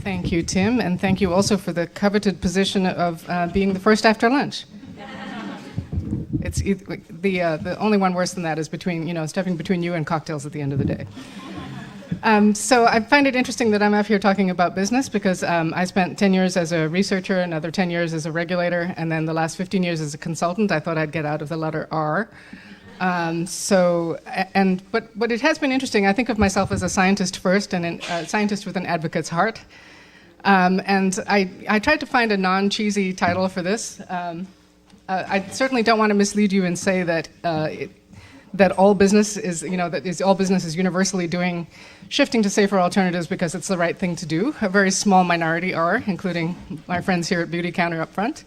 Thank you, Tim, and thank you also for the coveted position of being the first after lunch. It's the only one worse than that is stepping between you and cocktails at the end of the day. So I find it interesting that I'm up here talking about business because I spent 10 years as a researcher, another 10 years as a regulator, and then the last 15 years as a consultant. I thought I'd get out of the letter R. But it has been interesting. I think of myself as a scientist first and a scientist with an advocate's heart. And I tried to find a non-cheesy title for this. I certainly don't want to mislead you and say that that all business is universally shifting to safer alternatives because it's the right thing to do. A very small minority are, including my friends here at Beauty Counter up front.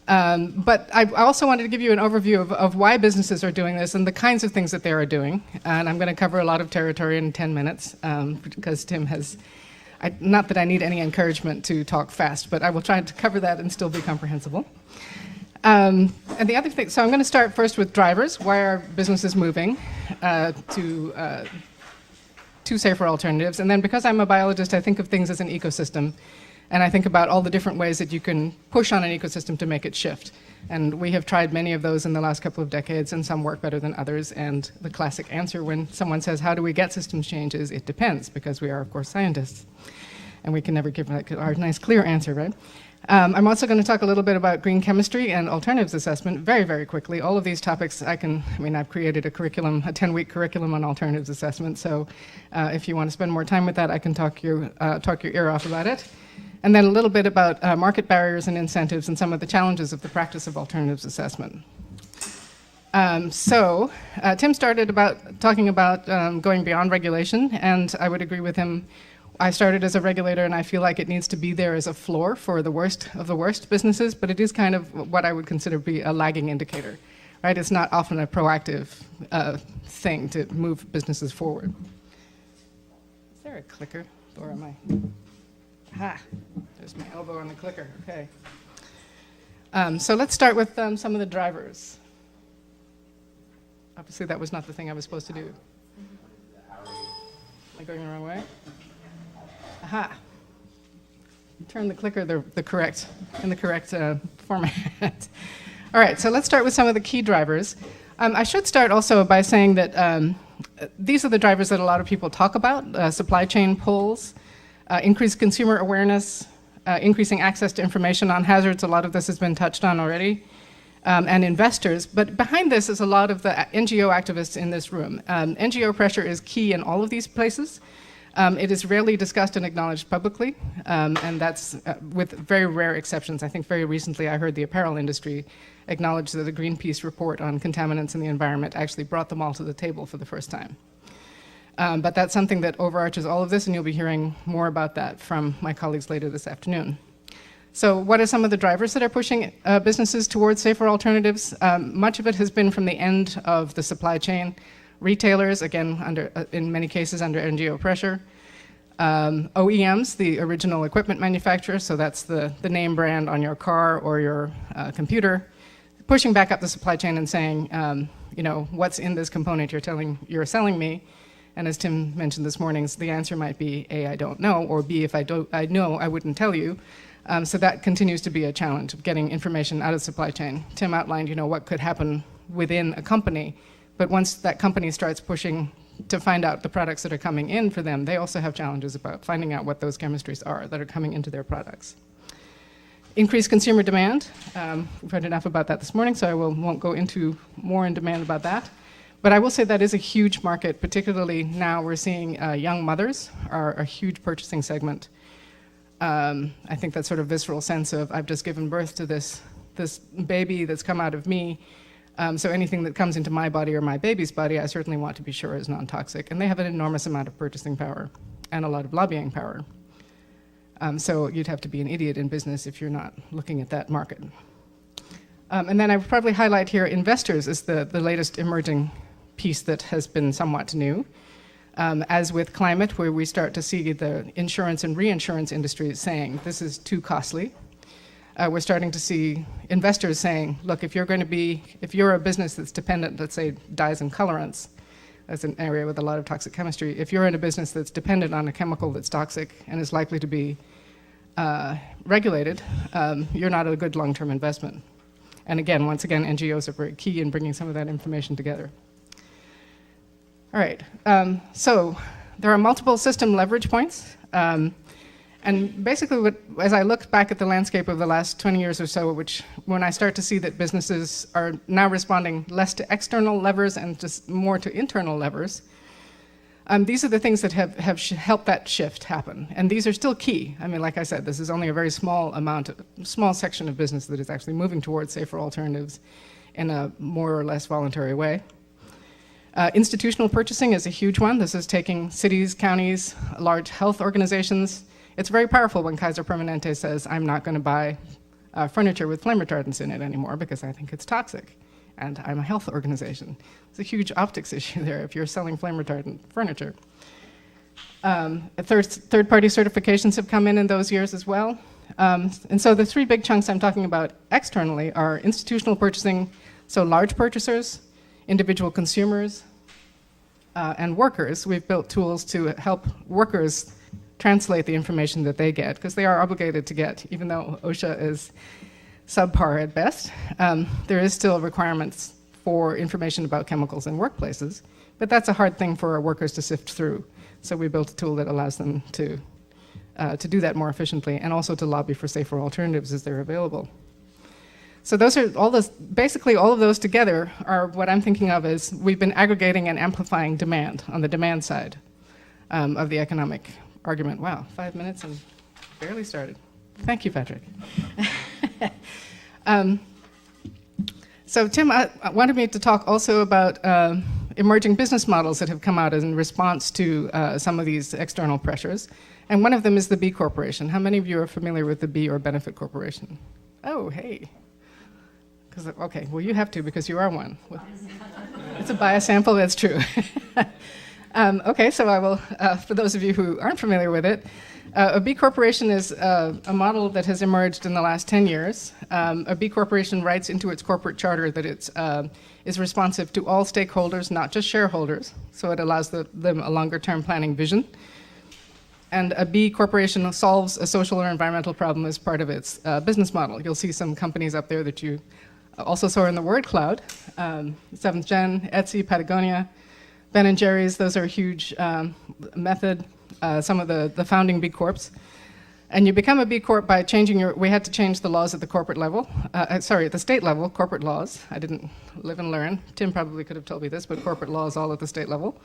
But I also wanted to give you an overview of why businesses are doing this and the kinds of things that they are doing. And I'm going to cover a lot of territory in 10 minutes because Tim has, not that I need any encouragement to talk fast, but I will try to cover that and still be comprehensible. And the other thing, so I'm going to start first with drivers. Why are businesses moving to safer alternatives? And then because I'm a biologist, I think of things as an ecosystem. And I think about all the different ways that you can push on an ecosystem to make it shift. And we have tried many of those in the last couple of decades, and some work better than others. And the classic answer when someone says, how do we get systems change, is it depends, because we are, of course, scientists. And we can never give our nice, clear answer, right? I'm also going to talk a little bit about green chemistry and alternatives assessment very, very quickly. All of these topics, I've created a 10-week curriculum on alternatives assessment. So if you want to spend more time with that, I can talk your ear off about it. And then a little bit about market barriers and incentives and some of the challenges of the practice of alternatives assessment. Tim started talking about going beyond regulation, and I would agree with him. I started as a regulator, and I feel like it needs to be there as a floor for the worst of the worst businesses, but it is kind of what I would consider to be a lagging indicator, right? It's not often a proactive thing to move businesses forward. Is there a clicker, or am I? There's my elbow on the clicker, okay. So let's start with some of the drivers. Obviously that was not the thing I was supposed to do. Am I going the wrong way? Aha. Turn the clicker in the correct format. All right, so let's start with some of the key drivers. I should start also by saying that these are the drivers that a lot of people talk about, supply chain pulls, increased consumer awareness, increasing access to information on hazards. A lot of this has been touched on already, and investors. But behind this is a lot of the NGO activists in this room. NGO pressure is key in all of these places. It is rarely discussed and acknowledged publicly, and that's with very rare exceptions. I think very recently I heard the apparel industry acknowledge that the Greenpeace report on contaminants in the environment actually brought them all to the table for the first time. But that's something that overarches all of this, and you'll be hearing more about that from my colleagues later this afternoon. So what are some of the drivers that are pushing businesses towards safer alternatives? Much of it has been from the end of the supply chain. Retailers, again, in many cases under NGO pressure. OEMs, the original equipment manufacturers, so that's the name brand on your car or your computer, pushing back up the supply chain and saying, what's in this component you're selling me? And as Tim mentioned this morning, the answer might be A, I don't know, or B, if I know, I wouldn't tell you. So that continues to be a challenge of getting information out of the supply chain. Tim outlined, what could happen within a company. But once that company starts pushing to find out the products that are coming in for them, they also have challenges about finding out what those chemistries are that are coming into their products. Increased consumer demand. We've heard enough about that this morning, so I won't go into more in demand about that. But I will say that is a huge market, particularly now we're seeing young mothers are a huge purchasing segment. I think that sort of visceral sense of, I've just given birth to this baby that's come out of me. So anything that comes into my body or my baby's body, I certainly want to be sure is non-toxic. And they have an enormous amount of purchasing power and a lot of lobbying power. So you'd have to be an idiot in business if you're not looking at that market. And then I would probably highlight here investors is the latest emerging piece that has been somewhat new. As with climate, where we start to see the insurance and reinsurance industries saying, this is too costly. We're starting to see investors saying, look, if you're a business that's dependent, let's say dyes and colorants, that's an area with a lot of toxic chemistry, if you're in a business that's dependent on a chemical that's toxic and is likely to be regulated, you're not a good long-term investment. And again, once again, NGOs are very key in bringing some of that information together. All right, so there are multiple system leverage points. And basically, as I look back at the landscape of the last 20 years or so, when I start to see that businesses are now responding less to external levers and just more to internal levers, these are the things that have helped that shift happen. And these are still key. I mean, like I said, this is only a very small section of business that is actually moving towards safer alternatives in a more or less voluntary way. Institutional purchasing is a huge one. This is taking cities, counties, large health organizations. It's very powerful when Kaiser Permanente says, I'm not going to buy furniture with flame retardants in it anymore because I think it's toxic, and I'm a health organization. It's a huge optics issue there if you're selling flame retardant furniture. Third-party certifications have come in those years as well. And so the three big chunks I'm talking about externally are institutional purchasing, so large purchasers, individual consumers, and workers. We've built tools to help workers translate the information that they get, because they are obligated to get, even though OSHA is subpar at best. There is still requirements for information about chemicals in workplaces, but that's a hard thing for our workers to sift through. So we built a tool that allows them to do that more efficiently, and also to lobby for safer alternatives as they're available. So those are basically all of those together are what I'm thinking of as we've been aggregating and amplifying demand on the demand side of the economic argument. Wow, 5 minutes and barely started. Thank you, Patrick. So Tim wanted me to talk also about emerging business models that have come out in response to some of these external pressures. And one of them is the B Corporation. How many of you are familiar with the B or benefit corporation? Oh, hey. Okay, well, you have to because you are one. Well, it's a bias sample, that's true. Okay, so I will, for those of you who aren't familiar with it, a B Corporation is a model that has emerged in the last 10 years. A B Corporation writes into its corporate charter that it is responsive to all stakeholders, not just shareholders, so it allows them a longer-term planning vision. And a B Corporation solves a social or environmental problem as part of its business model. You'll see some companies up there that you also saw in the word cloud, 7th Gen, Etsy, Patagonia, Ben & Jerry's. Those are a huge method, some of the founding B Corps. And you become a B Corp by changing we had to change the laws at the corporate level, at the state level, corporate laws. I didn't live and learn. Tim probably could have told me this, but corporate law is all at the state level.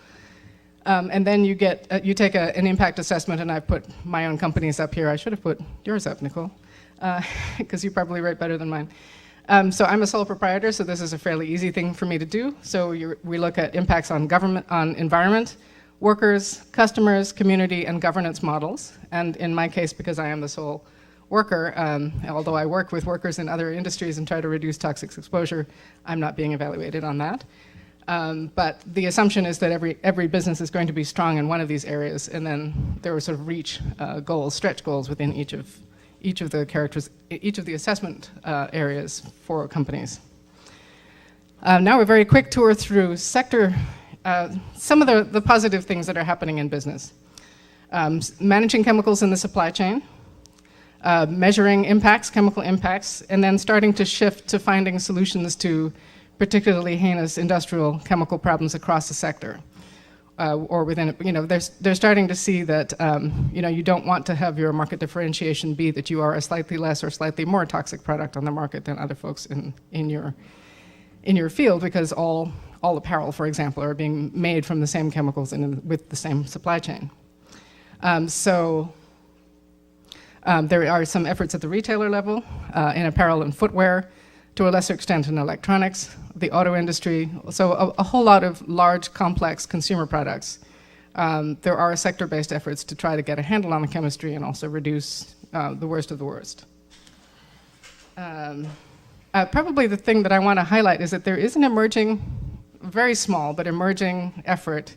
And then you take an impact assessment, and I've put my own companies up here. I should have put yours up, Nicole, because you probably write better than mine. So I'm a sole proprietor, so this is a fairly easy thing for me to do. So we look at impacts on government, on environment, workers, customers, community, and governance models. And in my case, because I am the sole worker, although I work with workers in other industries and try to reduce toxics exposure, I'm not being evaluated on that. But the assumption is that every business is going to be strong in one of these areas, and then there are sort of reach goals, stretch goals within each of the assessment areas for companies. Now a very quick tour through sector, some of the positive things that are happening in business. Managing chemicals in the supply chain, measuring impacts, chemical impacts, and then starting to shift to finding solutions to particularly heinous industrial chemical problems across the sector. Or within, they're starting to see that, you don't want to have your market differentiation be that you are a slightly less or slightly more toxic product on the market than other folks in your field, because all apparel, for example, are being made from the same chemicals and with the same supply chain. There are some efforts at the retailer level in apparel and footwear, to a lesser extent in electronics, the auto industry, so a whole lot of large, complex consumer products. There are sector-based efforts to try to get a handle on the chemistry and also reduce the worst of the worst. Probably the thing that I want to highlight is that there is an emerging, very small, but emerging effort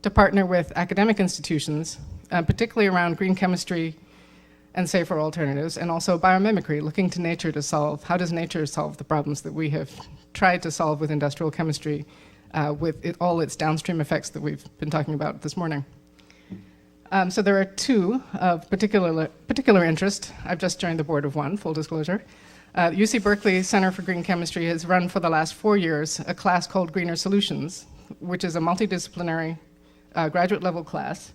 to partner with academic institutions, particularly around green chemistry and safer alternatives, and also biomimicry, looking to nature to solve, how does nature solve the problems that we have tried to solve with industrial chemistry, with all its downstream effects that we've been talking about this morning. So there are two of particular particular interest, I've just joined the board of one, full disclosure. UC Berkeley Center for Green Chemistry has run for the last 4 years a class called Greener Solutions, which is a multidisciplinary graduate level class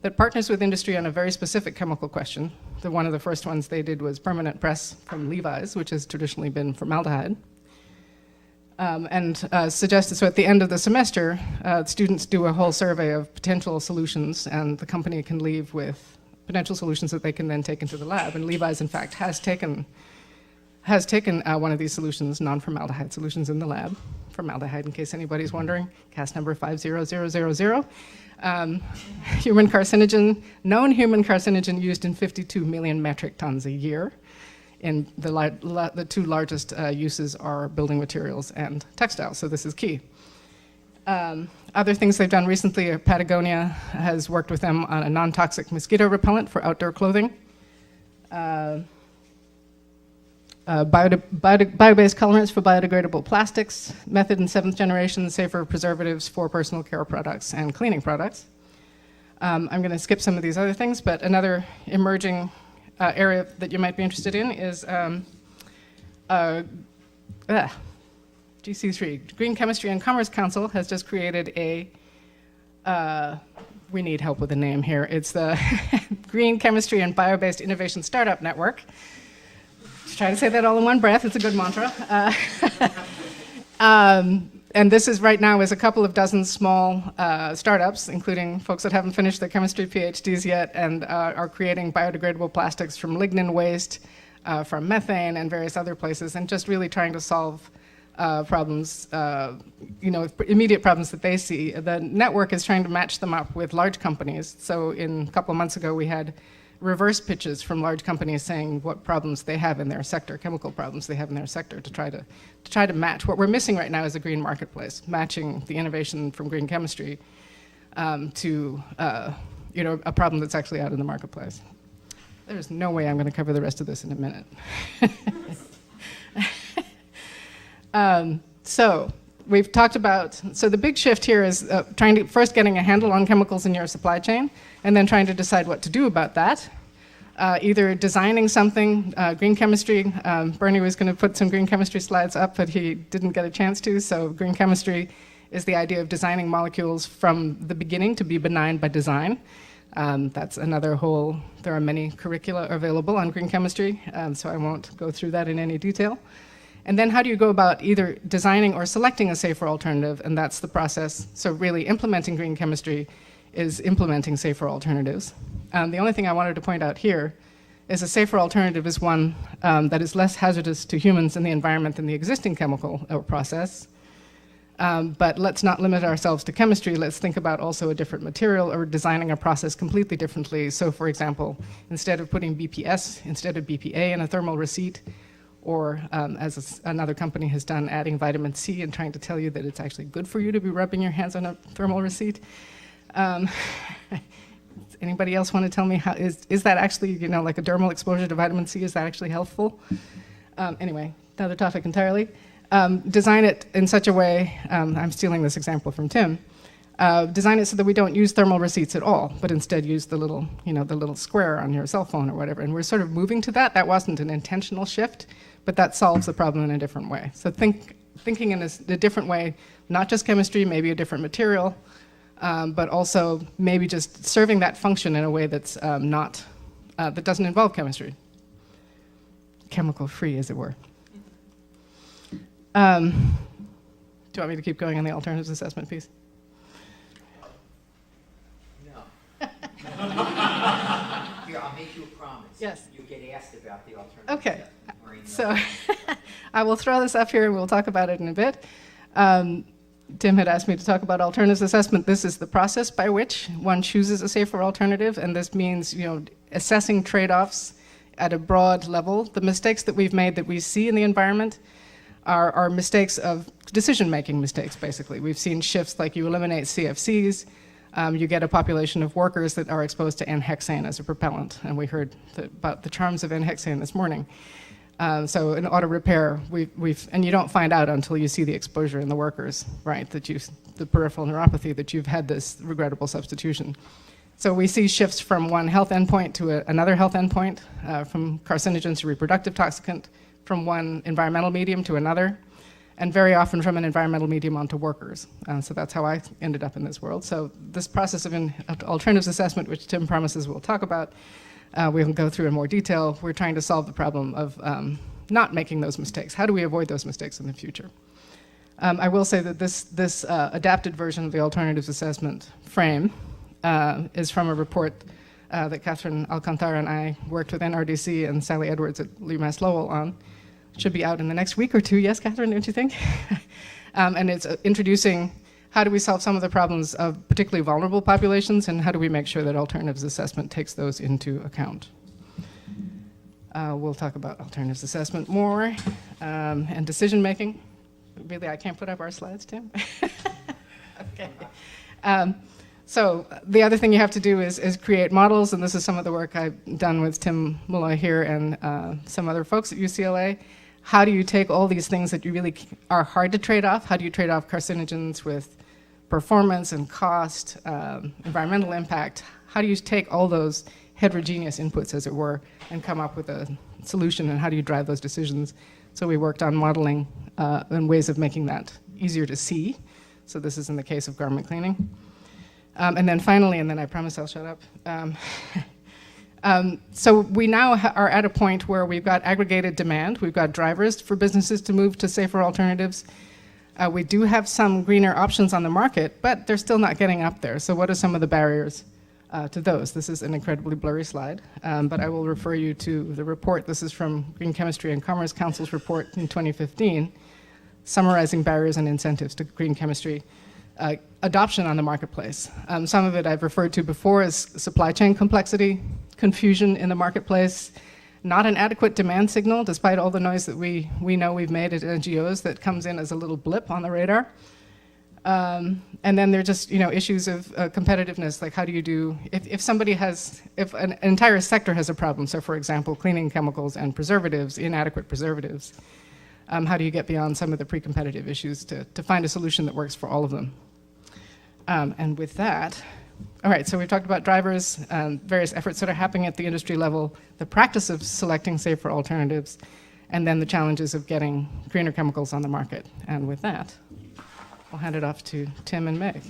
that partners with industry on a very specific chemical question. One of the first ones they did was permanent press from Levi's, which has traditionally been formaldehyde. Suggested, so at the end of the semester, students do a whole survey of potential solutions, and the company can leave with potential solutions that they can then take into the lab. And Levi's, in fact, has taken one of these solutions, non-formaldehyde solutions, in the lab. Formaldehyde, in case anybody's wondering, cast number 50000. Human carcinogen, known human carcinogen used in 52 million metric tons a year. In the two largest uses are building materials and textiles, so this is key. Other things they've done recently, Patagonia has worked with them on a non-toxic mosquito repellent for outdoor clothing. Bio-based colorants for biodegradable plastics, method in 7th generation, safer preservatives for personal care products and cleaning products. I'm going to skip some of these other things, but another emerging area that you might be interested in is GC3. Green Chemistry and Commerce Council has just created a, we need help with the name here, it's the Green Chemistry and Bio-based Innovation Startup Network. Try to say that all in one breath. It's a good mantra. And this is right now is a couple of dozen small startups, including folks that haven't finished their chemistry PhDs yet and are creating biodegradable plastics from lignin waste, from methane and various other places, and just really trying to solve problems, immediate problems that they see. The network is trying to match them up with large companies. So a couple of months ago, we had reverse pitches from large companies saying what problems they have in their sector, chemical problems they have in their sector, to try to match. What we're missing right now is a green marketplace, matching the innovation from green chemistry to a problem that's actually out in the marketplace. There's no way I'm going to cover the rest of this in a minute. So we've talked about, so the big shift here is first getting a handle on chemicals in your supply chain, and then trying to decide what to do about that. Either designing something, green chemistry, Bernie was going to put some green chemistry slides up, but he didn't get a chance to, so green chemistry is the idea of designing molecules from the beginning to be benign by design. That's another whole, there are many curricula available on green chemistry, so I won't go through that in any detail. And then how do you go about either designing or selecting a safer alternative, and that's the process. So really implementing green chemistry is implementing safer alternatives. The only thing I wanted to point out here is a safer alternative is one that is less hazardous to humans and the environment than the existing chemical or process. But let's not limit ourselves to chemistry. Let's think about also a different material or designing a process completely differently. So for example, instead of putting BPS, instead of BPA in a thermal receipt, or as another company has done, adding vitamin C and trying to tell you that it's actually good for you to be rubbing your hands on a thermal receipt. Anybody else want to tell me how, is that actually, like a dermal exposure to vitamin C, is that actually healthful? Anyway, another topic entirely. Design it in such a way, I'm stealing this example from Tim, design it so that we don't use thermal receipts at all, but instead use the little, the little square on your cell phone or whatever. And we're sort of moving to that. That wasn't an intentional shift, but that solves the problem in a different way. So thinking in a different way, not just chemistry, maybe a different material, but also maybe just serving that function in a way that's that doesn't involve chemistry. Chemical-free, as it were. Do you want me to keep going on the alternatives assessment piece? No. Here, I'll make you a promise. Yes. You get asked about the alternative. Okay. So I will throw this up here and we'll talk about it in a bit. Tim had asked me to talk about alternatives assessment. This is the process by which one chooses a safer alternative, and this means assessing trade-offs at a broad level. The mistakes that we've made that we see in the environment are mistakes of decision-making mistakes, basically. We've seen shifts like you eliminate CFCs, you get a population of workers that are exposed to N-hexane as a propellant, and we heard about the charms of N-hexane this morning. So in auto repair, and you don't find out until you see the exposure in the workers, right? The peripheral neuropathy, that you've had this regrettable substitution. So we see shifts from one health endpoint to another health endpoint, from carcinogen to reproductive toxicant, from one environmental medium to another, and very often from an environmental medium onto workers. So that's how I ended up in this world. So this process of alternatives assessment, which Tim promises we'll talk about, we'll go through in more detail. We're trying to solve the problem of not making those mistakes. How do we avoid those mistakes in the future? I will say that this adapted version of the alternatives assessment frame is from a report that Catherine Alcantara and I worked with NRDC and Sally Edwards at UMass Lowell on. It should be out in the next week or two, yes, Catherine, don't you think? And it's introducing how do we solve some of the problems of particularly vulnerable populations, and how do we make sure that alternatives assessment takes those into account. We'll talk about alternatives assessment more, and decision making. Really, I can't put up our slides, Tim? Okay. So the other thing you have to do is create models, and this is some of the work I've done with Tim Mullah here and some other folks at UCLA. How do you take all these things that you really are hard to trade off? How do you trade off carcinogens with performance and cost, environmental impact? How do you take all those heterogeneous inputs, as it were, and come up with a solution, and how do you drive those decisions? So we worked on modeling and ways of making that easier to see. So this is in the case of garment cleaning. And then finally, and then I promise I'll shut up. So we now are at a point where we've got aggregated demand. We've got drivers for businesses to move to safer alternatives. We do have some greener options on the market, but they're still not getting up there. So what are some of the barriers to those? This is an incredibly blurry slide, but I will refer you to the report. This is from Green Chemistry and Commerce Council's report in 2015, summarizing barriers and incentives to green chemistry adoption on the marketplace. Some of it I've referred to before as supply chain complexity, confusion in the marketplace, not an adequate demand signal, despite all the noise that we know we've made at NGOs that comes in as a little blip on the radar. And then there are just issues of competitiveness, like how do you do, if an entire sector has a problem, so for example, cleaning chemicals and preservatives, inadequate preservatives, how do you get beyond some of the pre-competitive issues to find a solution that works for all of them? And with that, all right, so we've talked about drivers, various efforts that are happening at the industry level, the practice of selecting safer alternatives, and then the challenges of getting greener chemicals on the market. And with that, I'll hand it off to Tim and Meg.